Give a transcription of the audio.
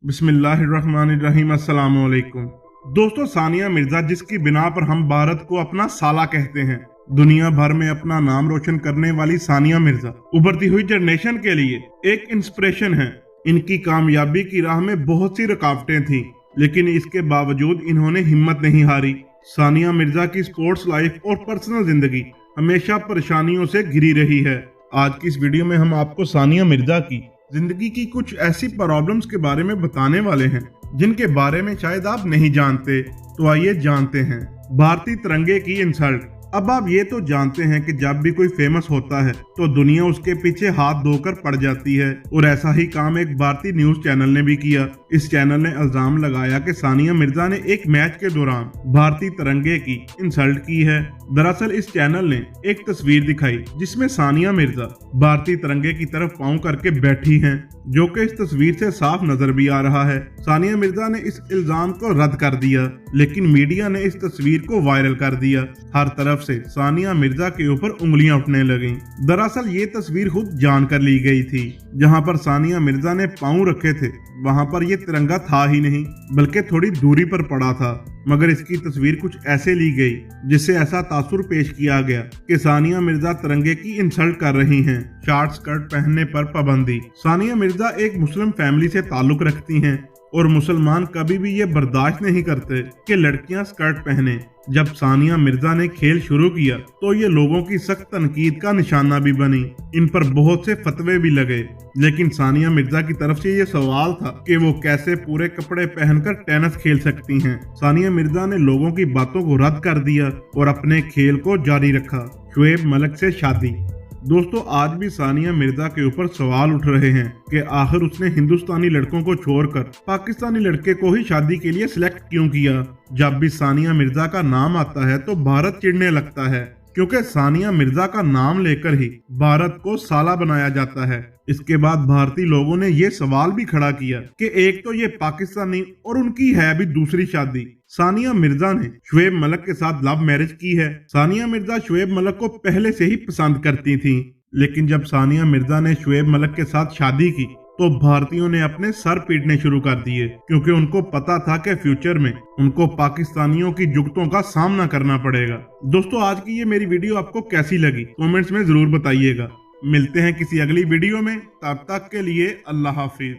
बिस्मिल्लाहिर्रहमानिर्रहीम। अस्सलाम वालेकुम। दोस्तों, सानिया मिर्जा जिसकी बिना पर हम भारत को अपना साला कहते हैं, दुनिया भर में अपना नाम रोशन करने वाली सानिया मिर्जा उभरती हुई जनरेशन के लिए एक इंस्पिरेशन है। इनकी कामयाबी की राह में बहुत सी रुकावटें थीं, लेकिन इसके बावजूद इन्होंने हिम्मत नहीं हारी। सानिया मिर्जा की स्पोर्ट्स लाइफ और पर्सनल जिंदगी हमेशा परेशानियों से घिरी रही है। आज की इस वीडियो में हम आपको सानिया मिर्जा की जिंदगी की कुछ ऐसी प्रॉब्लम्स के बारे में बताने वाले हैं जिनके बारे में शायद आप नहीं जानते। तो आइए जानते हैं। भारतीय तिरंगे की इंसल्ट। अब आप ये तो जानते हैं कि जब भी कोई फेमस होता है तो दुनिया उसके पीछे हाथ धोकर पड़ जाती है, और ऐसा ही काम एक भारतीय न्यूज चैनल ने भी किया। इस चैनल ने इल्जाम लगाया कि सानिया मिर्जा ने एक मैच के दौरान भारतीय तिरंगे की इंसल्ट की है। दरअसल इस चैनल ने एक तस्वीर दिखाई जिसमें सानिया मिर्जा भारतीय तिरंगे की तरफ पांव करके बैठी हैं, जो कि इस तस्वीर से साफ नजर भी आ रहा है। सानिया मिर्जा ने इस इल्जाम को रद्द कर दिया, लेकिन मीडिया ने इस तस्वीर को वायरल कर दिया। हर तरफ से सानिया मिर्जा के ऊपर उंगलियां उठने लगीं। दरअसल ये तस्वीर खुद जानकर ली गई थी। जहां पर सानिया मिर्जा ने पांव रखे थे वहां पर ये तिरंगा था ही नहीं, बल्कि थोड़ी दूरी पर पड़ा था। मगर इसकी तस्वीर कुछ ऐसे ली गई जिससे ऐसा तासुर पेश किया गया कि सानिया मिर्जा तिरंगे की इंसल्ट कर रही हैं। शॉर्ट स्कर्ट पहनने पर पाबंदी। सानिया मिर्जा एक मुस्लिम फैमिली से ताल्लुक रखती हैं और मुसलमान कभी भी ये बर्दाश्त नहीं करते कि लड़कियां स्कर्ट पहने। जब सानिया मिर्जा ने खेल शुरू किया तो ये लोगों की सख्त तनकीद का निशाना भी बनी। इन पर बहुत से फतवे भी लगे, लेकिन सानिया मिर्जा की तरफ से ये सवाल था कि वो कैसे पूरे कपड़े पहनकर टेनिस खेल सकती हैं। सानिया मिर्जा ने लोगों की बातों को रद्द कर दिया और अपने खेल को जारी रखा। शुएब मलिक से शादी। दोस्तों, आज भी सानिया मिर्जा के ऊपर सवाल उठ रहे हैं कि आखिर उसने हिंदुस्तानी लड़कों को छोड़कर पाकिस्तानी लड़के को ही शादी के लिए सिलेक्ट क्यों किया। जब भी सानिया मिर्जा का नाम आता है तो भारत चिढ़ने लगता है, क्योंकि सानिया मिर्जा का नाम लेकर ही भारत को साला बनाया जाता है। इसके बाद भारतीय लोगों ने ये सवाल भी खड़ा किया कि एक तो ये पाकिस्तानी और उनकी है भी दूसरी शादी। सानिया मिर्जा ने शुएब मलिक के साथ लव मैरिज की है। सानिया मिर्जा शुएब मलिक को पहले से ही पसंद करती थीं, लेकिन जब सानिया मिर्जा ने शुएब मलिक के साथ शादी की तो भारतीयों ने अपने सर पीटने शुरू कर दिए, क्योंकि उनको पता था कि फ्यूचर में उनको पाकिस्तानियों की जुगतों का सामना करना पड़ेगा। दोस्तों, आज की ये मेरी वीडियो आपको कैसी लगी कमेंट्स में जरूर बताइएगा। मिलते हैं किसी अगली वीडियो में, तब तक के लिए अल्लाह हाफिज।